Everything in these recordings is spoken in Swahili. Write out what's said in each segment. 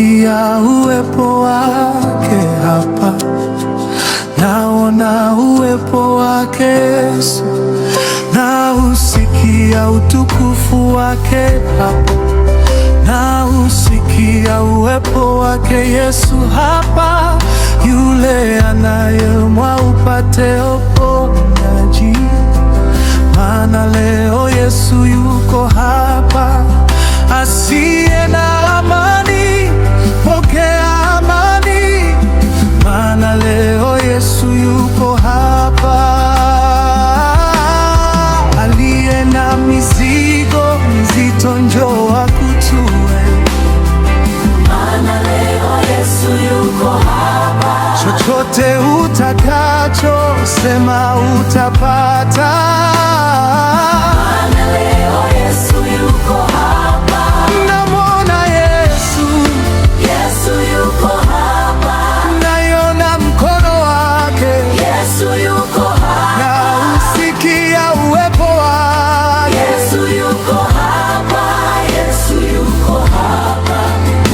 Nausikia uwepo wake hapa, naona uwepo wake Yesu. Nausikia utukufu wake hapa, nausikia uwepo wake Yesu hapa. Yule anayemwa upate uponyaji, maana leo Yesu yuko hapa. Asiye na amani, pokea amani, maana leo Yesu yuko hapa. Aliye na mizigo mizito njoo akutue, maana leo Yesu yuko hapa. Chochote utakacho sema utapata, maana leo Yesu yuko hapa. Namwona Yesu, Yesu yuko hapa. naiona mkono wake, Yesu yuko hapa. nausikia uwepo wake. Yesu yuko hapa. Yesu yuko hapa.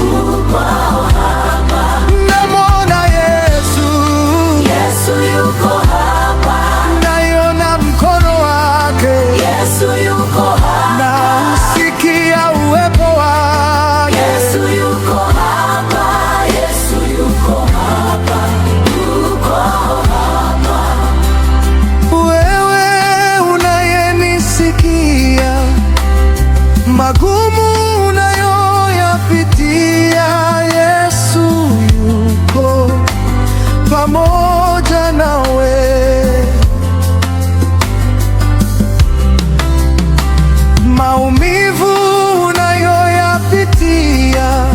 Uko hapa. Namwona Yesu, Yesu yuko hapa. naiona mkono wake, Yesu yuko hapa. nausikia uwepo wake. Yesu yuko hapa. Yesu yuko hapa. Uko hapa. Wewe unayenisikia, magumu unayoyapitia, Yesu yuko pamoja nawe. Maumivu unayoyapitia,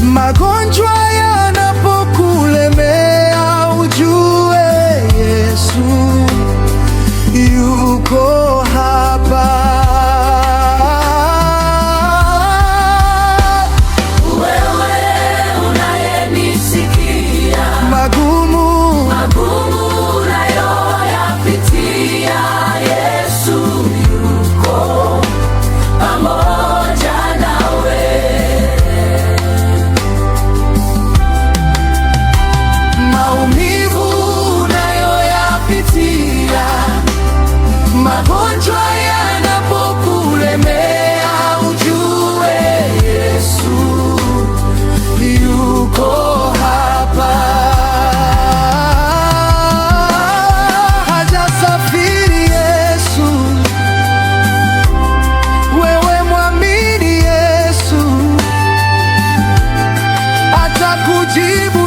magonjwa yanapokulemea, ujue Yesu yuko hapa. Wewe unayenisikia, Magumu magumu unayoyapitia, Yesu yuko pamoja nawe. maumivu unayoyapitia, magonjwa yanapokulemea, ujue Yesu yuko hapa. Hajasafiri Yesu, wewe mwamini Yesu, atakujibu.